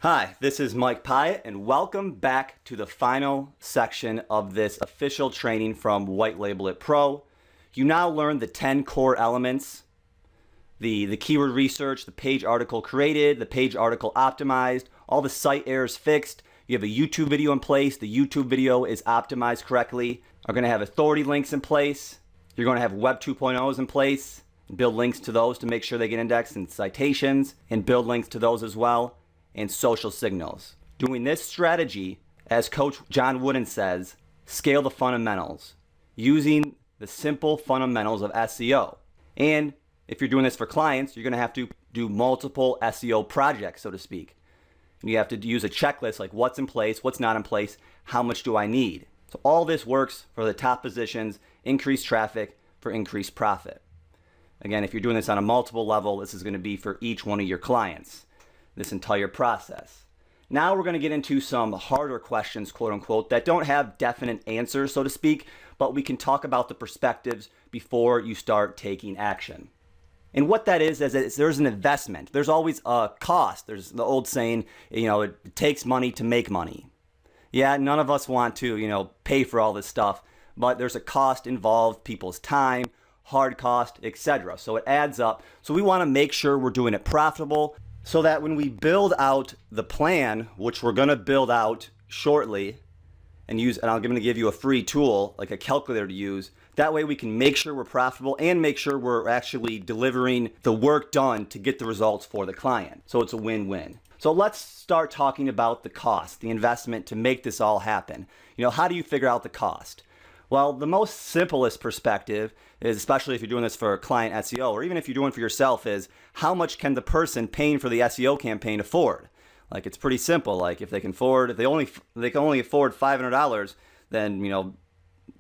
Hi, this is Mike Pyatt, and welcome back to the final section of this official training from White Label It Pro. You now learn the 10 core elements, the keyword research, the page article created, the page article optimized, all the site errors fixed. You have a YouTube video in place. The YouTube video is optimized correctly. You're going to have authority links in place. You're going to have Web 2.0s in place. Build links to those to make sure they get indexed, and citations, and build links to those as well. And social signals. Doing this strategy, as Coach John Wooden says, scale the fundamentals, using the simple fundamentals of SEO. And if you're doing this for clients, you're going to have to do multiple SEO projects, so to speak. And you have to use a checklist like what's in place, what's not in place, how much do I need. So all this works for the top positions, increased traffic for increased profit. Again, if you're doing this on a multiple level, this is going to be for each one of your clients. This entire process. Now we're going to get into some harder questions, quote unquote, that don't have definite answers, so to speak, but we can talk about the perspectives before you start taking action. And what that is there's an investment. There's always a cost. There's the old saying, it takes money to make money. Yeah, none of us want to, pay for all this stuff, but there's a cost involved, people's time, hard cost, etc. So it adds up. So we want to make sure we're doing it profitable, so that when we build out the plan, which we're going to build out shortly, and I'm going to give you a free tool, like a calculator to use, that way we can make sure we're profitable and make sure we're actually delivering the work done to get the results for the client. So it's a win-win. So let's start talking about the cost, the investment to make this all happen. How do you figure out the cost? Well, the most simplest perspective is, especially if you're doing this for a client SEO, or even if you're doing it for yourself, is how much can the person paying for the SEO campaign afford? Like, it's pretty simple. Like, if they can only afford $500, then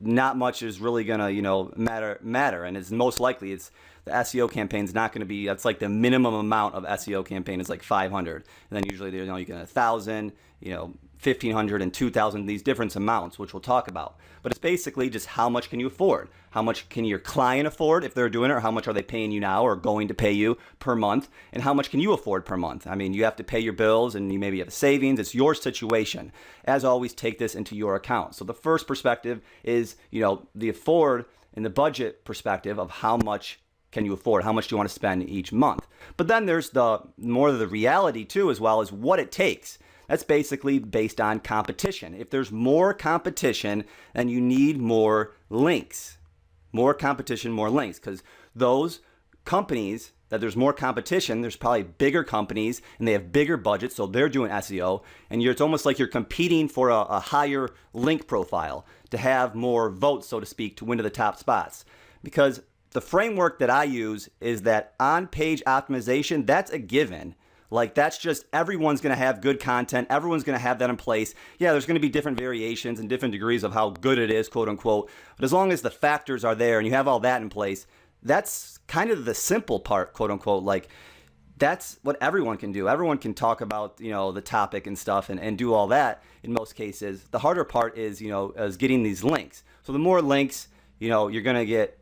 not much is really gonna matter, and it's most likely the SEO campaign's not going to be. That's like the minimum amount of SEO campaign is like 500, and then usually you get 1,000, 1,500 and 2,000, these different amounts, which we'll talk about. But it's basically just how much can you afford? How much can your client afford if they're doing it, or how much are they paying you now or going to pay you per month? And how much can you afford per month? I mean, you have to pay your bills and you maybe have savings. It's your situation. As always, take this into your account. So the first perspective is, the afford and the budget perspective of how much can you afford? How much do you want to spend each month? But then there's more of the reality too, as well as what it takes. That's basically based on competition. If there's more competition, then you need more links. More competition, more links. Because those companies that there's more competition, there's probably bigger companies and they have bigger budgets, so they're doing SEO. And it's almost like you're competing for a higher link profile to have more votes, so to speak, to win to the top spots. Because the framework that I use is that on-page optimization, that's a given. Like, that's just, everyone's going to have good content. Everyone's going to have that in place. Yeah, there's going to be different variations and different degrees of how good it is, quote unquote. But as long as the factors are there and you have all that in place, that's kind of the simple part, quote unquote. Like, that's what everyone can do. Everyone can talk about, the topic and stuff and do all that in most cases. The harder part is, is getting these links. So the more links, you're going to get,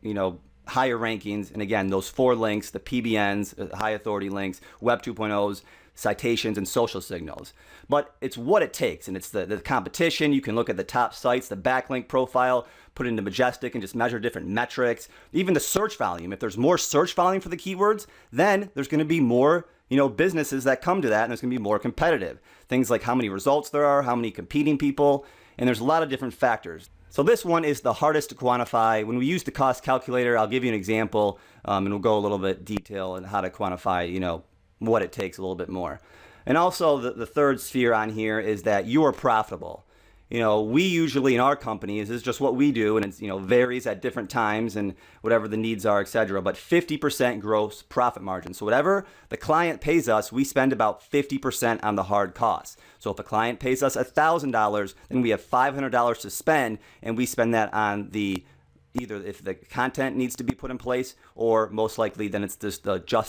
higher rankings. And again, those 4 links, the PBNs, high authority links, Web 2.0s, citations, and social signals. But it's what it takes, and it's the competition. You can look at the top sites, the backlink profile, put it into Majestic and just measure different metrics. Even the search volume. If there's more search volume for the keywords, then there's going to be more businesses that come to that, and it's going to be more competitive. Things like how many results there are, how many competing people, and there's a lot of different factors. So this one is the hardest to quantify. When we use the cost calculator, I'll give you an example, and we'll go a little bit detail on how to quantify, what it takes a little bit more. And also the third sphere on here is that you are profitable. We usually in our company, this is just what we do, and it's, varies at different times and whatever the needs are, etc. But 50% gross profit margin. So whatever the client pays us, we spend about 50% on the hard costs. So if a client pays us $1,000, then we have $500 to spend, and we spend that on either if the content needs to be put in place, or most likely then it's just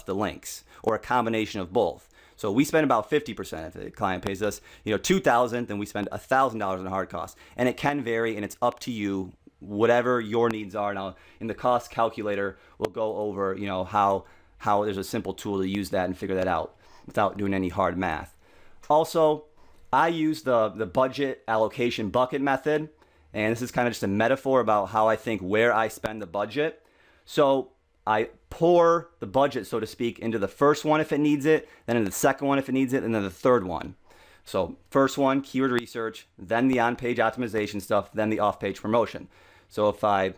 the links, or a combination of both. So we spend about 50%. If the client pays us, $2,000, then we spend $1,000 in hard costs. And it can vary, and it's up to you, whatever your needs are. Now, in the cost calculator, we'll go over, how there's a simple tool to use that and figure that out without doing any hard math. Also, I use the budget allocation bucket method, and this is kind of just a metaphor about how I think where I spend the budget. So I pour the budget, so to speak, into the first one if it needs it, then into the second one if it needs it, and then the third one. So first one, keyword research, then the on-page optimization stuff, then the off-page promotion. So if I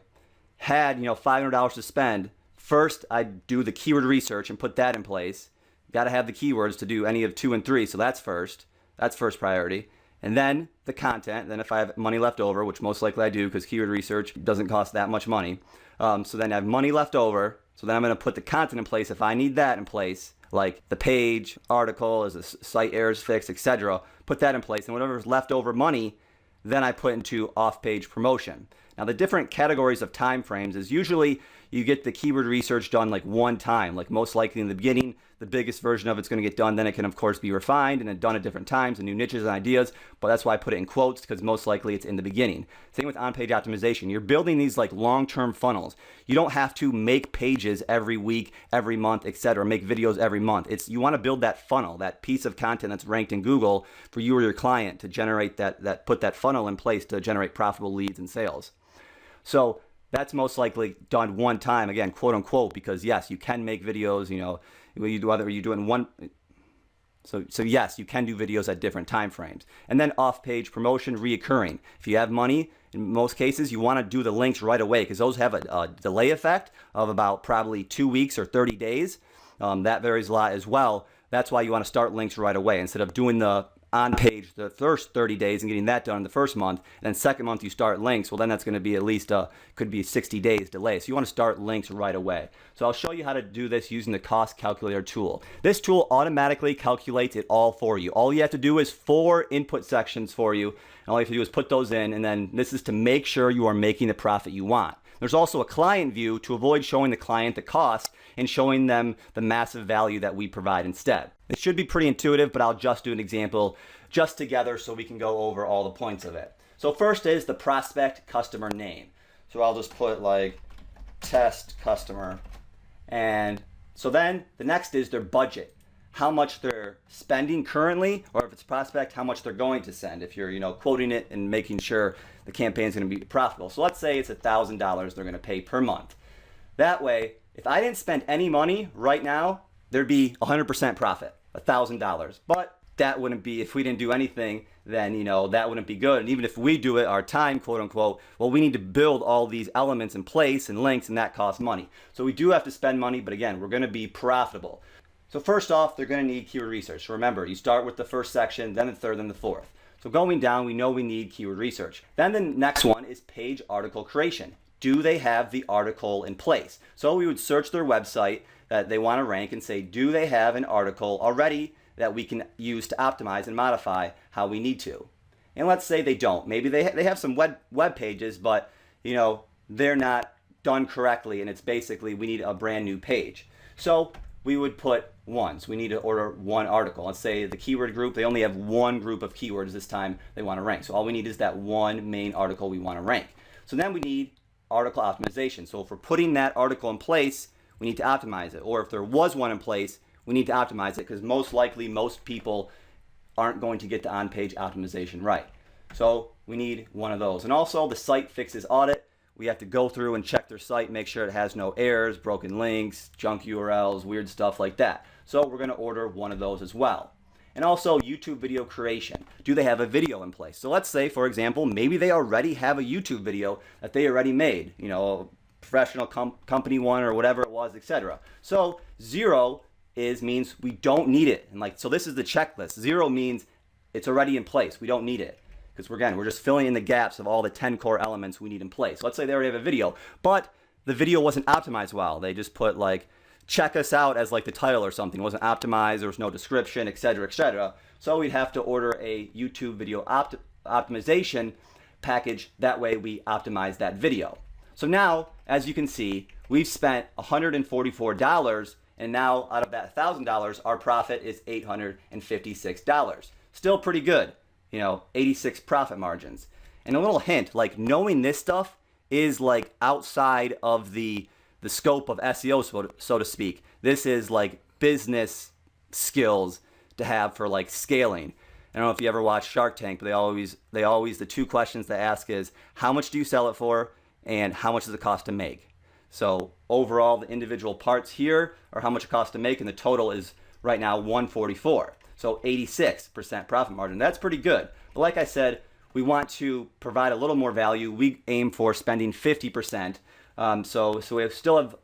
had, $500 to spend, first I'd do the keyword research and put that in place. Got to have the keywords to do any of 2 and 3, so that's first. That's first priority. And then the content. Then if I have money left over, which most likely I do because keyword research doesn't cost that much money. So then I have money left over. So then I'm going to put the content in place if I need that in place, like the page, article, is the site errors fixed, etc. Put that in place. And whatever's left over money, then I put into off-page promotion. Now the different categories of time frames is usually you get the keyword research done like one time, like most likely in the beginning, the biggest version of it's going to get done. Then it can of course be refined and then done at different times and new niches and ideas. But that's why I put it in quotes, because most likely it's in the beginning. Same with on-page optimization. You're building these like long-term funnels. You don't have to make pages every week, every month, etc. Make videos every month. You want to build that funnel, that piece of content that's ranked in Google for you or your client to generate put that funnel in place to generate profitable leads and sales. So that's most likely done one time, again, quote unquote, because yes, you can make videos, whether you do it in one. So yes, you can do videos at different time frames. And then off-page promotion, reoccurring. If you have money, in most cases, you want to do the links right away because those have a delay effect of about probably 2 weeks or 30 days. That varies a lot as well. That's why you want to start links right away instead of doing the on page the first 30 days and getting that done in the first month, and then second month you start links. Well, then that's going to be at least could be 60 days delay. So you want to start links right away. So I'll show you how to do this using the cost calculator tool. This tool automatically calculates it all for you. All you have to do is 4 input sections for you, and all you have to do is put those in, and then this is to make sure you are making the profit you want. There's also a client view to avoid showing the client the cost and showing them the massive value that we provide instead. It should be pretty intuitive, but I'll just do an example just together so we can go over all the points of it. So first is the prospect customer name. So I'll just put like test customer. And so then the next is their budget. How much they're spending currently, or if it's prospect, how much they're going to send if you're, quoting it and making sure the campaign is going to be profitable. So let's say it's $1,000 they're going to pay per month. That way, if I didn't spend any money right now, there'd be 100% profit, $1,000. But that wouldn't be, if we didn't do anything, then, that wouldn't be good. And even if we do it, our time, quote unquote, well, we need to build all these elements in place and links, and that costs money. So we do have to spend money, but again, we're going to be profitable. So first off, they're going to need keyword research. So remember, you start with the first section, then the third, then the fourth. So going down, we know we need keyword research. Then the next one is page article creation. Do they have the article in place? So we would search their website that they want to rank and say, do they have an article already that we can use to optimize and modify how we need to? And let's say they don't. Maybe they have some web pages, but they're not done correctly, and it's basically we need a brand new page. So we would put one. So we need to order one article. Let's say the keyword group, they only have one group of keywords this time they want to rank. So all we need is that one main article we want to rank. So then we need article optimization. So if we're putting that article in place, we need to optimize it. Or if there was one in place, we need to optimize it because most likely most people aren't going to get the on-page optimization right. So we need one of those. And also the site fixes audit. We have to go through and check their site, make sure it has no errors, broken links, junk URLs, weird stuff like that. So we're going to order one of those as well. And also YouTube video creation. Do they have a video in place? So let's say, for example, maybe they already have a YouTube video that they already made, professional company one or whatever it was, etc. So 0 means we don't need it. And so this is the checklist. 0 means it's already in place. We don't need it. Because we're just filling in the gaps of all the 10 core elements we need in place. Let's say they already have a video, but the video wasn't optimized well. They just put check us out as the title or something. It wasn't optimized, there was no description, etc., etc. So we'd have to order a YouTube video optimization package. That way we optimize that video. So now, as you can see, we've spent $144, and now out of that $1,000, our profit is $856. Still pretty good. 86 profit margins. And a little hint, knowing this stuff is outside of the scope of SEO, so to speak. This is business skills to have for scaling. I don't know if you ever watched Shark Tank, but they always the two questions they ask is how much do you sell it for and how much does it cost to make? So overall, the individual parts here are how much it costs to make, and the total is right now 144. So 86% profit margin. That's pretty good. But like I said, we want to provide a little more value. We aim for spending 50%. So we still have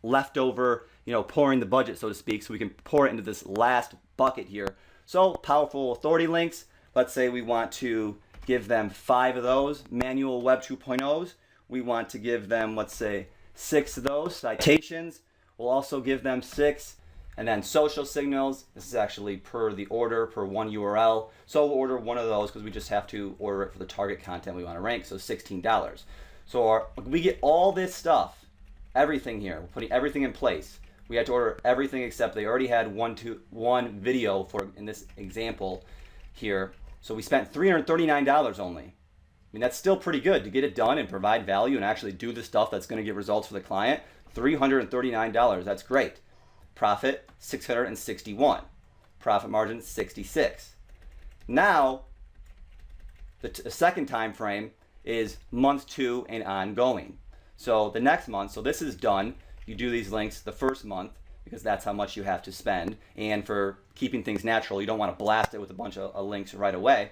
leftover, pouring the budget, so to speak, so we can pour it into this last bucket here. So powerful authority links. Let's say we want to give them 5 of those. Manual Web 2.0s. We want to give them, let's say, 6 of those. Citations, we'll also give them 6. And then social signals, this is actually per the order, per one URL. So we'll order one of those because we just have to order it for the target content we want to rank, so $16. So we get all this stuff, everything here. We're putting everything in place. We had to order everything except they already had one video for in this example here. So we spent $339 only. I mean, that's still pretty good to get it done and provide value and actually do the stuff that's going to get results for the client. $339, that's great. Profit, $661. Profit margin, 66. Now, the second time frame is month 2 and ongoing. So the next month, so this is done. You do these links the first month because that's how much you have to spend. And for keeping things natural, you don't want to blast it with a bunch of links right away.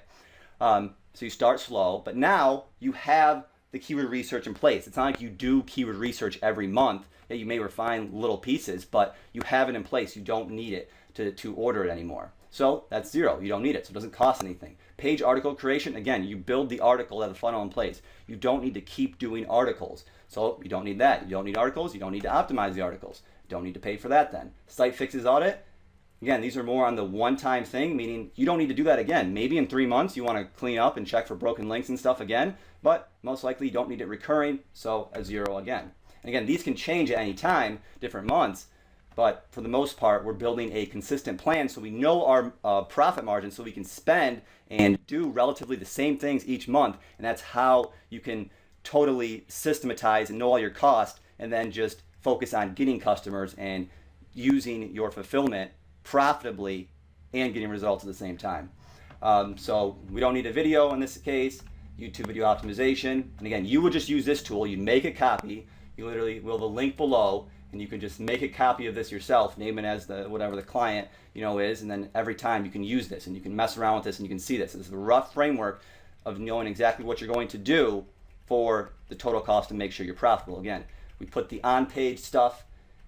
So you start slow, but now you have the keyword research in place. It's not like you do keyword research every month. Yeah, you may refine little pieces, but you have it in place. You don't need it to order it anymore. So that's 0. You don't need it, so it doesn't cost anything. Page article creation, again, you build the article at the funnel in place. You don't need to keep doing articles. So you don't need that. You don't need articles. You don't need to optimize the articles. You don't need to pay for that then. Site fixes audit, again, these are more on the one-time thing, meaning you don't need to do that again. Maybe in 3 months you want to clean up and check for broken links and stuff again, but most likely you don't need it recurring, so a 0 again. And again, these can change at any time, different months, but for the most part, we're building a consistent plan so we know our profit margin so we can spend and do relatively the same things each month. And that's how you can totally systematize and know all your costs and then just focus on getting customers and using your fulfillment profitably and getting results at the same time. So we don't need a video in this case, YouTube video optimization. And again, you would just use this tool. You make a copy. You literally will the link below, and you can just make a copy of this yourself, name it as whatever the client is, and then every time you can use this and you can mess around with this and you can see this. This is the rough framework of knowing exactly what you're going to do for the total cost to make sure you're profitable. Again, we put the on-page stuff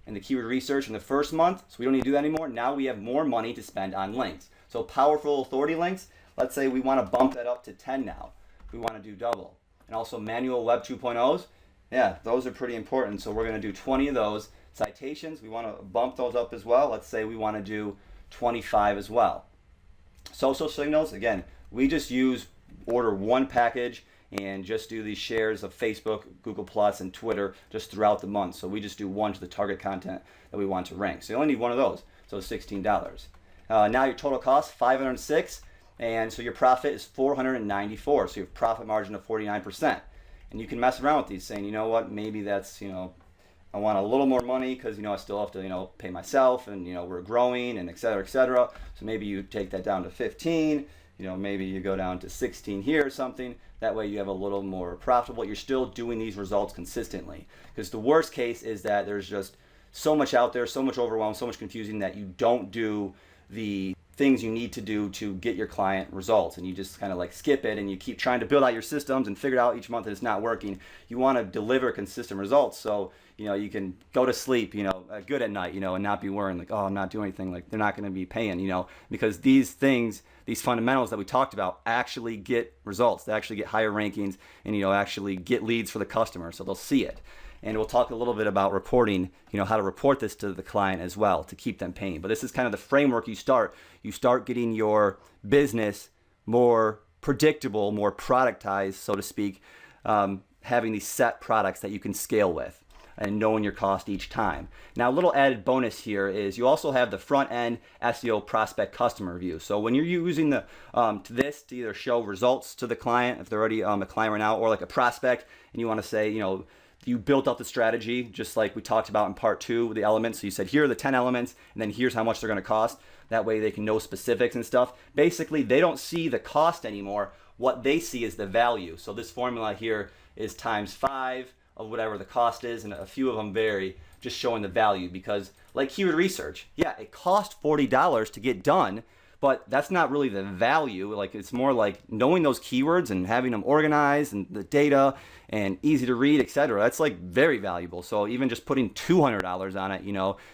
and the keyword research in the first month, so we don't need to do that anymore. Now we have more money to spend on links. So powerful authority links, let's say we want to bump that up to 10 now. We want to do double. And also manual Web 2.0s, yeah, those are pretty important. So we're going to do 20 of those. Citations, we want to bump those up as well. Let's say we want to do 25 as well. Social signals, again, we just order one package and just do these shares of Facebook, Google Plus, and Twitter just throughout the month. So we just do one to the target content that we want to rank. So you only need one of those, so $16. Now your total cost, $506, and so your profit is $494. So you have profit margin of 49%. And you can mess around with these saying, you know what, maybe that's, I want a little more money because, I still have to, pay myself and, we're growing and et cetera, et cetera. So maybe you take that down to 15, maybe you go down to 16 here or something. That way you have a little more profitable. You're still doing these results consistently. Because the worst case is that there's just so much out there, so much overwhelm, so much confusing that you don't do the things you need to do to get your client results, and you just kind of like skip it and you keep trying to build out your systems and figure it out each month and it's not working. You want to deliver consistent results so you can go to sleep good at night and not be worrying like, oh, I'm not doing anything, like they're not going to be paying, because these things, these fundamentals that we talked about actually get results. They actually get higher rankings and actually get leads for the customer, so they'll see it. And we'll talk a little bit about reporting, how to report this to the client as well to keep them paying. But this is kind of the framework you start. You start getting your business more predictable, more productized, so to speak, having these set products that you can scale with and knowing your cost each time. Now, a little added bonus here is you also have the front-end SEO prospect customer view. So when you're using this to either show results to the client, if they're already a client right now, or like a prospect, and you want to say, you built up the strategy just like we talked about in part 2 with the elements. So you said, here are the 10 elements, and then here's how much they're going to cost. That way they can know specifics and stuff. Basically, they don't see the cost anymore. What they see is the value. So this formula here is times 5 of whatever the cost is, and a few of them vary, just showing the value. Because like keyword research, yeah, it cost $40 to get done, but that's not really the value. Like it's more like knowing those keywords and having them organized and the data and easy to read, etc. That's like very valuable. So even just putting $200 on it,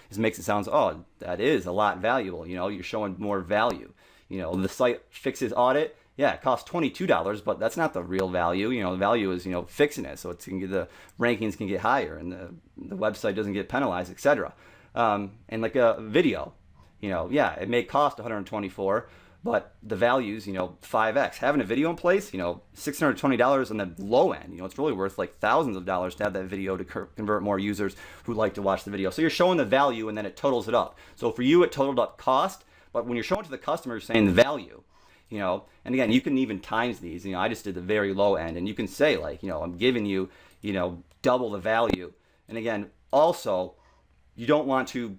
just makes it sound, oh, that is a lot valuable. You're showing more value. The site fixes audit. Yeah, it costs $22, but that's not the real value. The value is, fixing it so the rankings can get higher and the website doesn't get penalized, etc. And like a video, yeah, it may cost $124, but the value's, 5x. Having a video in place, $620 on the low end, it's really worth like thousands of dollars to have that video to convert more users who like to watch the video. So you're showing the value and then it totals it up. So for you, it totaled up cost, but when you're showing to the customer, you're saying the value. And again, you can even times these. I just did the very low end, and you can say like, I'm giving you, double the value. And again, also, you don't want to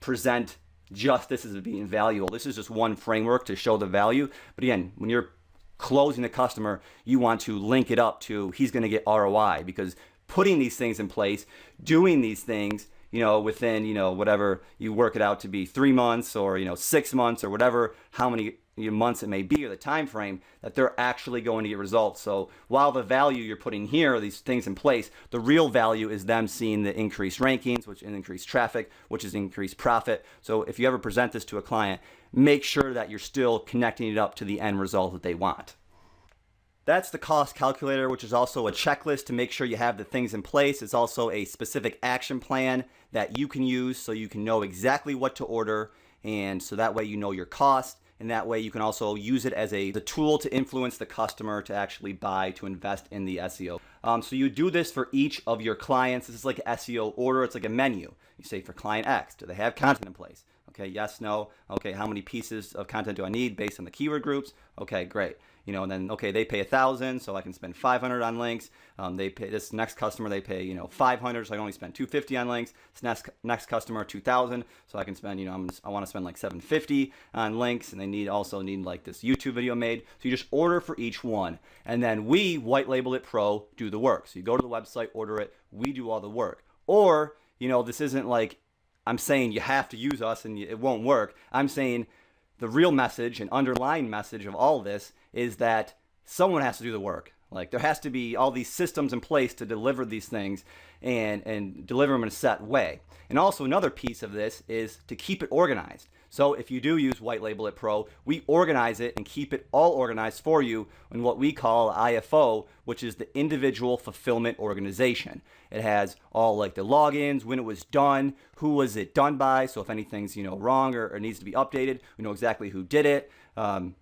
present just this as being valuable. This is just one framework to show the value. But again, when you're closing the customer, you want to link it up to he's going to get ROI, because putting these things in place, doing these things, within, whatever you work it out to be 3 months or, 6 months or whatever, how many months it may be, or the time frame, that they're actually going to get results. So while the value you're putting here, these things in place, the real value is them seeing the increased rankings, which is increased traffic, which is increased profit. So if you ever present this to a client, make sure that you're still connecting it up to the end result that they want. That's the cost calculator, which is also a checklist to make sure you have the things in place. It's also a specific action plan that you can use so you can know exactly what to order, and so that way you know your cost. And that way you can also use it as the tool to influence the customer to actually buy, to invest in the SEO. So you do this for each of your clients. This is like an SEO order. It's like a menu. You say for client X, do they have content in place? Okay, yes, no. Okay, how many pieces of content do I need based on the keyword groups? Okay, great. And then, okay, they pay $1,000, so I can spend $500 on links. They pay this next customer, they pay, $500, so I can only spend $250 on links. This next customer, $2,000, so I can spend, I want to spend like $750 on links, and they also need like this YouTube video made. So you just order for each one, and then we, White Label It Pro, do the work. So you go to the website, order it, we do all the work. Or, this isn't like I'm saying you have to use us and it won't work. I'm saying the real message and underlying message of all this is that someone has to do the work. Like there has to be all these systems in place to deliver these things and deliver them in a set way. And also another piece of this is to keep it organized. So if you do use White Label It Pro, we organize it and keep it all organized for you in what we call IFO, which is the Individual Fulfillment Organization. It has all like the logins, when it was done, who was it done by. So if anything's wrong or needs to be updated, we know exactly who did it. Then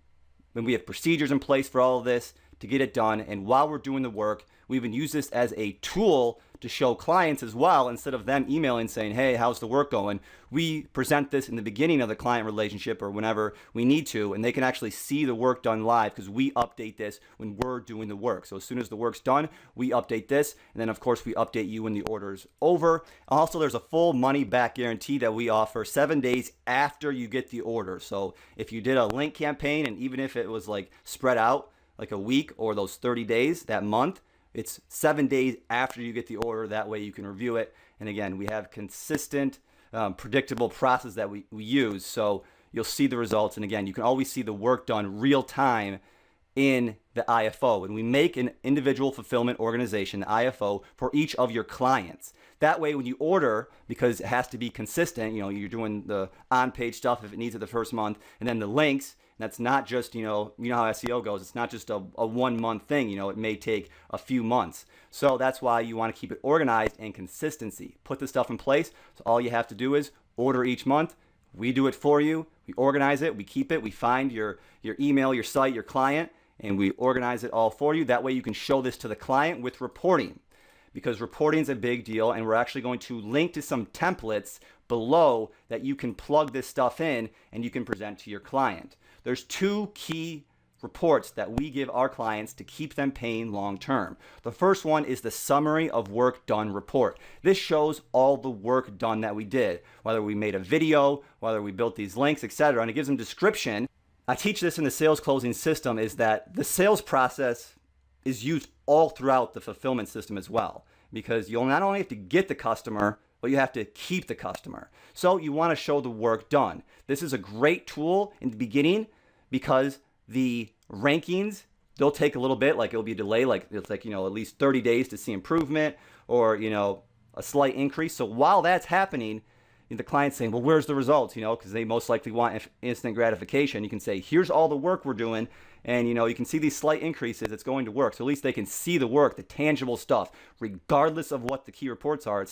we have procedures in place for all of this to get it done. And while we're doing the work, we even use this as a tool to show clients as well. Instead of them emailing saying, hey, how's the work going? We present this in the beginning of the client relationship or whenever we need to, and they can actually see the work done live because we update this when we're doing the work. So as soon as the work's done, we update this. And then of course we update you when the order's over. Also, there's a full money back guarantee that we offer 7 days after you get the order. So if you did a link campaign, and even if it was like spread out like a week or those 30 days, that month, it's 7 days after you get the order. That way you can review it. And again, we have consistent, predictable process that we use. So you'll see the results. And again, you can always see the work done real time in the IFO. And we make an individual fulfillment organization, the IFO, for each of your clients. That way, when you order, because it has to be consistent, you're doing the on-page stuff if it needs it the first month, and then the links. That's not just, you know how SEO goes. It's not just a 1 month thing. It may take a few months. So that's why you want to keep it organized and consistency. Put the stuff in place. So all you have to do is order each month. We do it for you. We organize it. We keep it. We find your email, your site, your client, and we organize it all for you. That way you can show this to the client with reporting, because reporting is a big deal. And we're actually going to link to some templates below that you can plug this stuff in and you can present to your client. There's 2 key reports that we give our clients to keep them paying long term. The first one is the summary of work done report. This shows all the work done that we did, whether we made a video, whether we built these links, etc. And it gives them description. I teach this in the sales closing system, is that the sales process is used all throughout the fulfillment system as well, because you'll not only have to get the customer, but you have to keep the customer. So you want to show the work done. This is a great tool in the beginning because the rankings, they'll take a little bit, like it'll be a delay, like it's like, at least 30 days to see improvement or, a slight increase. So while that's happening, the client's saying, well, where's the results? Because they most likely want instant gratification. You can say, here's all the work we're doing. And, you can see these slight increases. It's going to work. So at least they can see the work, the tangible stuff, regardless of what the key reports are.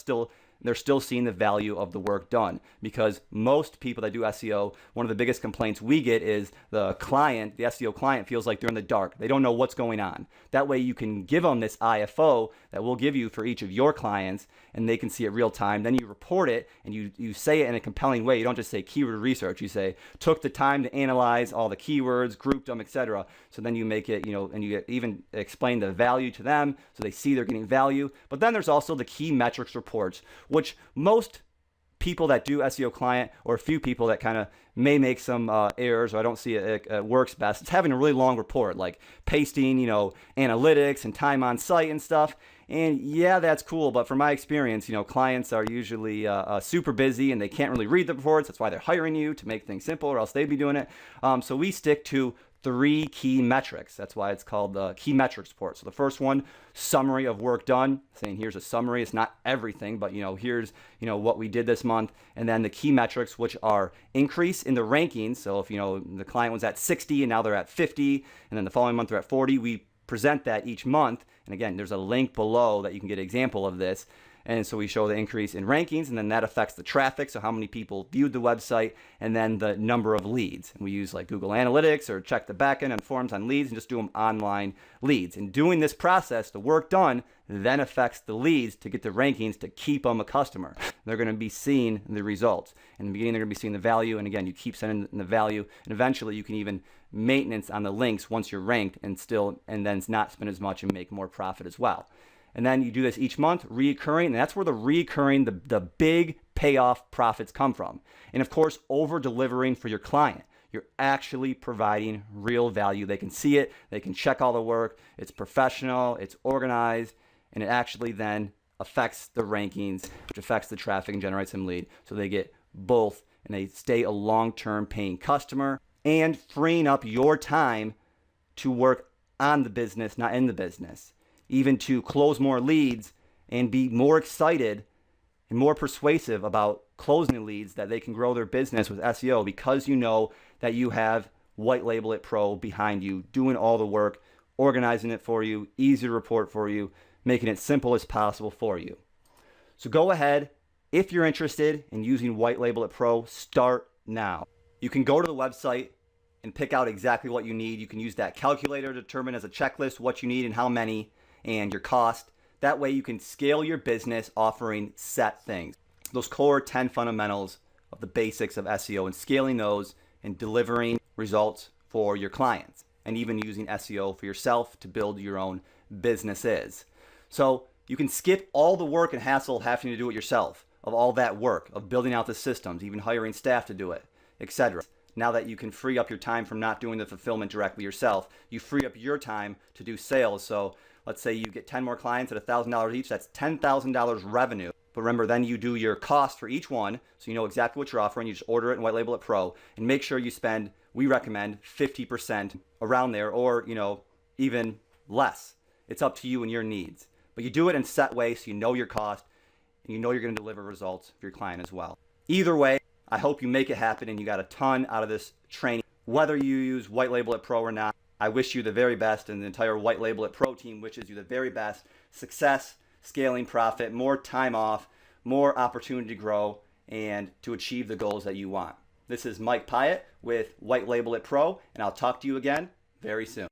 They're still seeing the value of the work done, because most people that do SEO, one of the biggest complaints we get is the SEO client feels like they're in the dark. They don't know what's going on. That way you can give them this IFO that we'll give you for each of your clients, and they can see it real time. Then you report it and you say it in a compelling way. You don't just say keyword research. You say took the time to analyze all the keywords, grouped them, etc. So then you make it, and you even explain the value to them so they see they're getting value. But then there's also the key metrics reports, which most people that do SEO client, or a few people that kind of may make some errors, or I don't see it works best, it's having a really long report, like pasting, analytics and time on site and stuff. And yeah, that's cool, but from my experience, clients are usually super busy and they can't really read the reports. That's why they're hiring you, to make things simple, or else they'd be doing it. So we stick to 3 key metrics. That's why it's called the key metrics report. So the first one, summary of work done, saying here's a summary. It's not everything, but here's what we did this month. And then the key metrics, which are increase in the rankings. So if the client was at 60 and now they're at 50, and then the following month they're at 40, we present that each month. And again, there's a link below that you can get an example of this. And so we show the increase in rankings, and then that affects the traffic, so how many people viewed the website, and then the number of leads. And we use like Google Analytics or check the backend on forms on leads and just do them online leads. And doing this process, the work done, then affects the leads to get the rankings to keep them a customer. They're going to be seeing the results. In the beginning, they're going to be seeing the value, and again, you keep sending the value, and eventually you can even maintenance on the links once you're ranked and then not spend as much and make more profit as well. And then you do this each month, reoccurring, and that's where the big payoff profits come from. And of course, over delivering for your client. You're actually providing real value. They can see it, they can check all the work, it's professional, it's organized, and it actually then affects the rankings, which affects the traffic and generates some lead. So they get both, and they stay a long-term paying customer, and freeing up your time to work on the business, not in the business. Even to close more leads and be more excited and more persuasive about closing leads, that they can grow their business with SEO, because that you have White Label It Pro behind you, doing all the work, organizing it for you, easy to report for you, making it simple as possible for you. So go ahead, if you're interested in using White Label It Pro, start now. You can go to the website and pick out exactly what you need. You can use that calculator to determine as a checklist what you need and how many, and your cost. That way you can scale your business offering set things. Those core 10 fundamentals of the basics of SEO, and scaling those and delivering results for your clients, and even using SEO for yourself to build your own businesses. So you can skip all the work and hassle of having to do it yourself, of all that work, of building out the systems, even hiring staff to do it, etc. Now that you can free up your time from not doing the fulfillment directly yourself, you free up your time to do sales. So let's say you get 10 more clients at $1,000 each, that's $10,000 revenue. But remember, then you do your cost for each one, so you know exactly what you're offering. You just order it and White Label It Pro, and make sure you spend, we recommend 50% around there, or even less. It's up to you and your needs. But you do it in set ways, so you know your cost, and you know you're going to deliver results for your client as well. Either way, I hope you make it happen and you got a ton out of this training. Whether you use White Label It Pro or not, I wish you the very best, and the entire White Label It Pro team wishes you the very best. Success, scaling profit, more time off, more opportunity to grow, and to achieve the goals that you want. This is Mike Pyatt with White Label It Pro, and I'll talk to you again very soon.